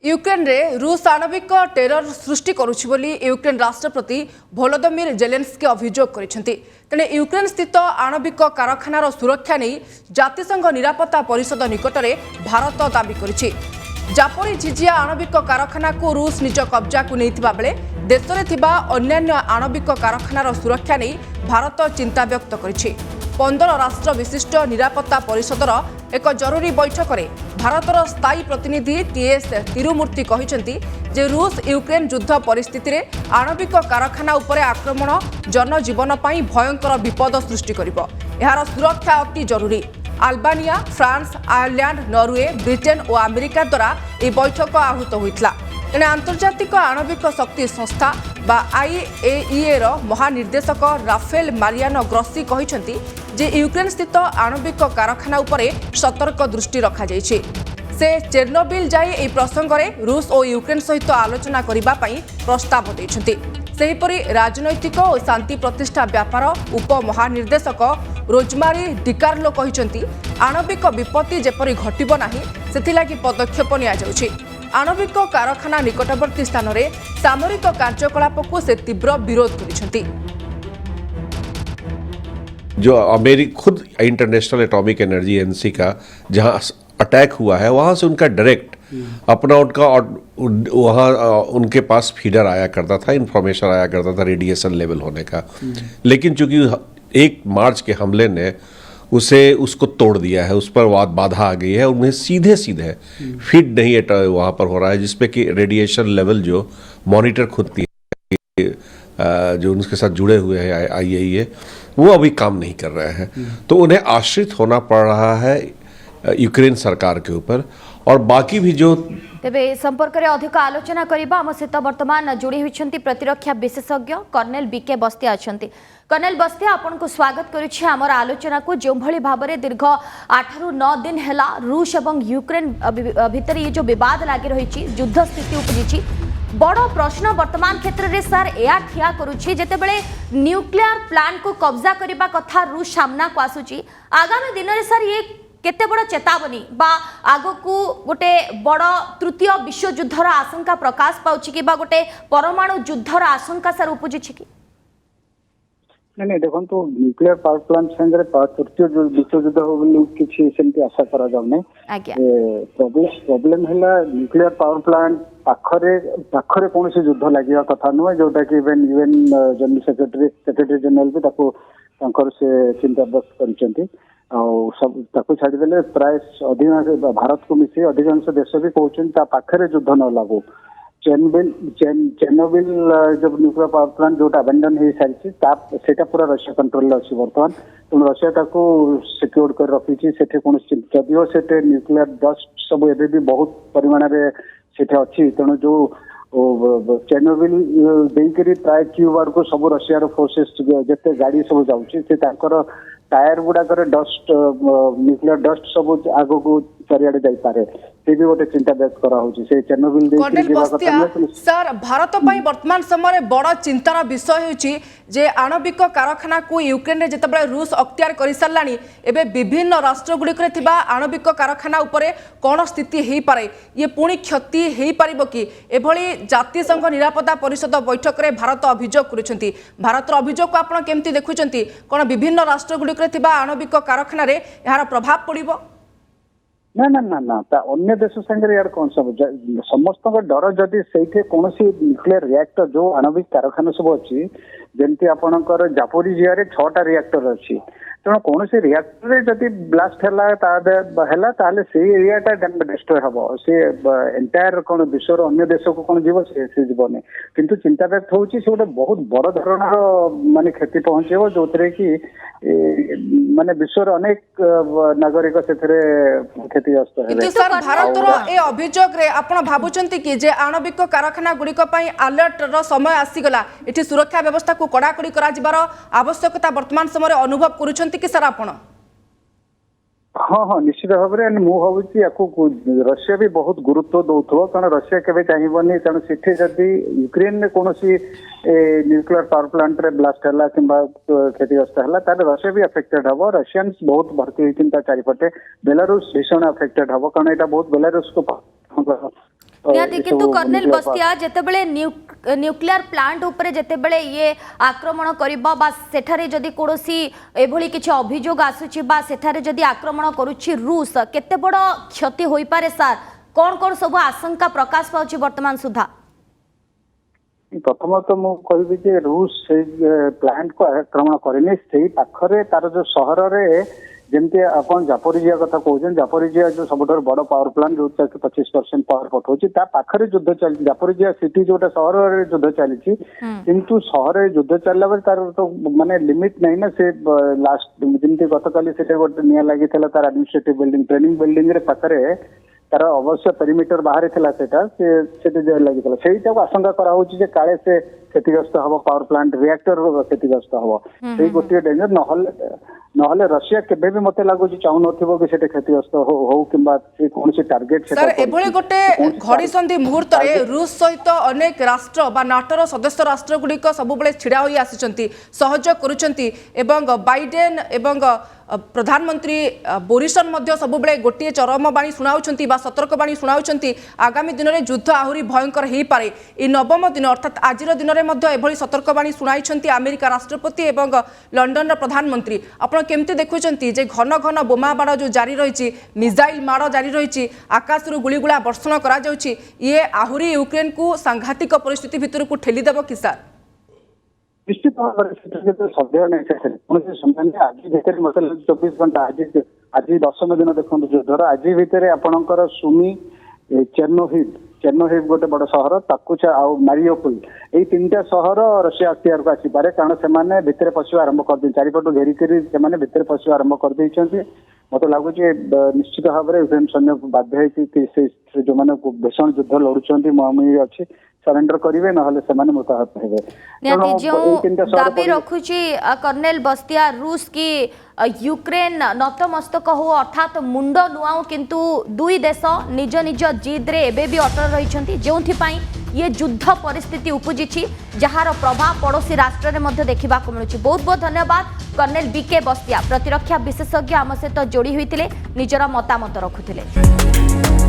Ukraine रे रूस आणविक टेरर सृष्टि करुछि बोली यूक्रेन राष्ट्रपति भोलोदोमिर जेलेन्स्की अभियोग करिसेंति। तेणे यूक्रेन स्थित आणविक कारखानार सुरक्षा नहीं जातिसंघ निरापत्ता परिषद निकटरे भारत दाबी करिछि। जापोरिझिजिया आणविक कारखाना को रूस निज कब्जा को नैथिबा बेले देश में थिबा अन्यान्य आणविक कारखानार सुरक्षा नहीं भारत चिंता व्यक्त करिछि। 15 राष्ट्र विशिष्ट निरापत्ता परिषदर एक जरूरी बैठक में भारतर स्थायी प्रतिनिधि टीएस तिरुमूर्ति कहिसेंति जे रूस यूक्रेन युद्ध परिस्थिति रे आणविक कारखाना उपरे आक्रमण जनजीवन पई भयंकर विपद सृष्टि करिबो। एहार सुरक्षा अति जरूरी। Albania, France, Ireland, Norway, Britain और अमेरिका द्वारा यह बैठक आहूत होइतला। तेणे आंतर्जातिक आणविक शक्ति संस्था बा आईएईए रो महानिर्देशक राफेल मारियानो ग्रोसी कहिसेंति जे यूक्रेन स्थित आणविक कारखाना उपरे सतर्क दृष्टि रखा जाइछि। से चेर्नोबिल जाई ए प्रसंग में रूस और यूक्रेन सहित आलोचना करबा पई प्रस्ताव दैछन्ति। सेहिपरि राजनैतिक और शांति प्रतिष्ठा व्यापार उप महानिर्देशक रोजमारी डिकार्लो कहिसेंति आणविक विपत्ति जेपरि घटिबो नाही सेथिलागि पदक्षेप निया जाउछि। आणविक कारखाना निकटवर्ती स्थान में सामरिक कार्यकलाप को से तीव्र विरोध करिसेंति। जो अमेरिका खुद इंटरनेशनल एटॉमिक एनर्जी एजेंसी का जहां अटैक हुआ है वहां से उनका डायरेक्ट अपना उनका वहां उनके पास फीडर आया करता था, इंफॉर्मेशन आया करता था रेडिएशन लेवल होने का। लेकिन चूंकि 1 मार्च के हमले ने उसको तोड़ दिया है, उस पर बाधा आ गई है। उन्हें सीधे फीड नहीं वहां पर हो रहा है, जिसपे कि रेडिएशन लेवल जो मॉनिटर खुद जो उनके साथ जुड़े हुए हैं आईएईए वो अभी काम नहीं कर रहे हैं। तो उन्हें आश्रित होना पड़ रहा है यूक्रेन सरकार के ऊपर। और बाकी भी जो तेबे संपर्क में अधिक आलोचना करबा हम सहित वर्तमान जोड़ी होइछंती प्रतिरक्षा विशेषज्ञ kernel BK Bastia अछंती। Kernel Bastia आपन को स्वागत करुछि हमर आलोचना को। जो भली भाबरे दीर्घ 8 रु 9 दिन हैला रूस एवं यूक्रेन भीतर ये जो विवाद लागि रहिछि, युद्ध स्थिति उपजिछि। बड़ प्रश्न वर्तमान क्षेत्र में सर या ठिया करुछि जेतेबेले न्यूक्लियर प्लांट को कब्जा करबा कथा रूस सामना को आसुछि। आगामी दिन में सर ये केते बड़ चेतावनी बा आगो को गोटे बड़ तृतीय विश्व युद्धर आशंका प्रकाश पाउछि कि बा गोटे परमाणु युद्धर आशंका सर उपजिछि कि नहीं देखो तो न्यूक्लियर पावर प्लांट संगे तृतीय विश्व युद्ध हो किसी सेमती आशा करा जाउने। प्रॉब्लम है न्यूक्लियर पावर प्लांट पाखरे कौन से युद्ध लगे कथा नुहे जोटा कि इवेन जनरल सेक्रेटरी जनरल भी से चिंता व्यक्त कर सब छाड़देले प्राय अधिकांश भारत को मिसे अधिकांश देश भी कहते पाखरे युद्ध न लागू। चेर्नोबिल जब न्यूक्लियर पावर प्लांट जो अबेंडन हो सारी से पूरा रशिया कंट्रोल अच्छी बर्तमान। तेणु रशिया सिक्योर कर रखी से कौन जदिव से न्यूक्लियर डस्ट सब एबे भी बहुत परिमाण से अच्छी। तेणु जो चेर्नोबिल देकरी प्राय क्यूबार को सब रशियार फोर्सेस जिते गाड़ी सब जाऊँगी टायर गुड़ाक डस्ट न्यूक्लियर डस्ट सब आग को चारिआडे जाइपारे से भी गोटे चिंता व्यक्त करा होची। से चेर्नोबिल सर भारत पई वर्तमान समय बड़ चिंतार विषय होची जे आणविक कारखाना को यूक्रेन रे जेतेबेले रूस अख्तियार करि सरलानी एबे विभिन्न राष्ट्र गुड़िक रे थिबा आणविक कारखाना उपरे कोन स्थिति हेई पारे, ये पुणी क्षति हेई पारिबो कि एभली जातिसंघ निरापत्ता परिषद बैठक रे भारत अभियोग करिसेंती। भारतर अभियोग को आपण केमती देखुचंती? कोन विभिन्न राष्ट्र गुड़िक रे थिबा आणविक कारखाना रे यार प्रभाव पड़िबो? ना ना ना ना अन्य देश संगे यार कौन सब समस्त डर जदि से कौन न्यूक्लियर रिएक्टर जो आणविक कारखाना सब अच्छी जमती आपणकर जापोरिजिया रे 6टा रिएक्टर अच्छी। तेणु कौन से रिएक्टर जदि ब्लास्ट है से एरियाटा डिस्ट्रॉय हम से एंटायर कौन विश्वर अन्य देश को कौन जीव से जीवन किंतु चिंता व्यक्त होची से गोटे बहुत बड़ धरणर माने क्षति पहुंचेबो जो कि माने विश्वर अनेक नागरिक से क्षतिग्रस्त है। सर भारतर ए अभियोग रे आपण भाबुचंती कि जे आणविक कारखाना गुड़िक पई अलर्ट रो समय आसीगला एठी सुरक्षा व्यवस्था को कड़ाकड़ी करा जिबार आवश्यकता वर्तमान समय अनुभव करूछंती कि सर आपण? हाँ हाँ निश्चित भाव में मुझे भावी रशिया भी बहुत गुरुत्व दौथो कारण रशिया केवे चाहिए तेणु से जदि यूक्रेन में कौन न्यूक्लियर पावर प्लांट रे ब्लास्ट है कि क्षतिग्रस्त है ताले रशिया भी अफेक्टेड हम। रशियंस बहुत भर्ती होती चारिपटे बेलारूस भीषण अफेक्टेड हम कारण यहाँ बहुत बेलारूस को निहाती किंतु कर्नेल बस्तिया जेतेबेले न्यूक्लियर प्लांट उपरे जेतेबेले ये आक्रमण करिबा बा सेठारे जदि कोनोसी एभली किछि अभियोग आसुछि बा सेठारे जदि आक्रमण करूछि रूस केते बड़ क्षति होई पारे सर कोन कोन सब आशंका प्रकाश पाउछि वर्तमान सुधा प्रथमत मु कहबी जे रूस से प्लांट को आक्रमण करेनि से पाखरे तार जो सहर रे जमती अपन जापोरिजिया कथा कहउछन जापोरिजिया जो सबुठर बड़ पावर प्लांट जो 25% पावर पठौछि ता पाखरे युद्ध चल जापोरिजिया सिटी जोटा सहर रे युद्ध चलीछि किंतु सहर रे युद्ध चलला बेर तार तो माने लिमिट नै ना से लास्ट जमती गतकाली सेटे गोटे निया लागितला तार एडमिनिस्ट्रेटिव बिल्डिंग ट्रेनिंग बिल्डिंग रे पाखरे तार अवश्य पेरिमीटर बाहर थिला सेटा लगी से आशंका कराऊँ जे काले से क्षतिग्रस्त हम पावर प्लांट रिएक्टर क्षतिग्रस्त हम से गोटे डेंजर नहले रशिया केबे भी मते लागुची चाहू नथिबो कि सेटे क्षतिग्रस्त हो किंबा से कोनसी टार्गेट सर एभली गोटे घड़ी संधि मुहूर्त रे रूस सहित अनेक राष्ट्र बा नाटोर सदस्य राष्ट्र गुड़िक सब बेले छिड़ा होई आसिचंती सहयोग करूचंती एवं बाइडेन एवं प्रधानमंत्री बोरिसन मध्य सब बेले गोटे चरम बाणी सुनाउछंती बा सतर्क बाणी सुनाउछंती आगामी दिन में युद्ध आहुरी भयंकर हो पारे ई नवम दिन अर्थात आजिर दिन में मध्य एभली सतर्क बाणी सुनाइछंती अमेरिका राष्ट्रपति एवं लंडन प्रधानमंत्री आपण केमती देखुचंती जे घन घन बोमा बाड़ जो जारी रही मिसाइल माड़ जारी रही आकाश गुड़ीगुड़ा वर्षण करा जाउछि ये आहुरी यूक्रेन को सांघातिक परिस्थिति भितर को ठेली देबो कि सर निश्चित भाव में सन्देह नहीं कौन समय आज भितर मतलब 24 घंटा आज 10 दिन देखो युद्धर आज भितर आपणकर सुमी चेर्नोहिव गोटे बड़ सहर ताकुचा आ मारियोपोल यही 3टा सहर रशिया अख्तियार को आसीपे कारण से भितर पशिवा आरंभ कर चारिपट घेरिकी से भितर पशिवा आरंभ कर मत लगुच निश्चित भाव में यूक्रेन सैन्य बाध्य जो मैंने भीषण युद्ध लड़ुंट मुहांमुही अच्छी सरेंडर करेंगे ना मृताहत हेबे दाबी रखुची कर्नेल बस्तिया रूस की यूक्रेन नतमस्तक हो अर्थात मुंड नुआऊ किंतु दुई देश निज निज जिद रे एबे भी अटल रही जो ये युद्ध परिस्थिति उपजी जार प्रभाव पड़ोसी राष्ट्र में देखा मिलूँ। बहुत बहुत धन्यवाद कर्नेल बीके बस्तिया प्रतिरक्षा विशेषज्ञ आम सहित जोड़ी होते निजर मतामत रखुले।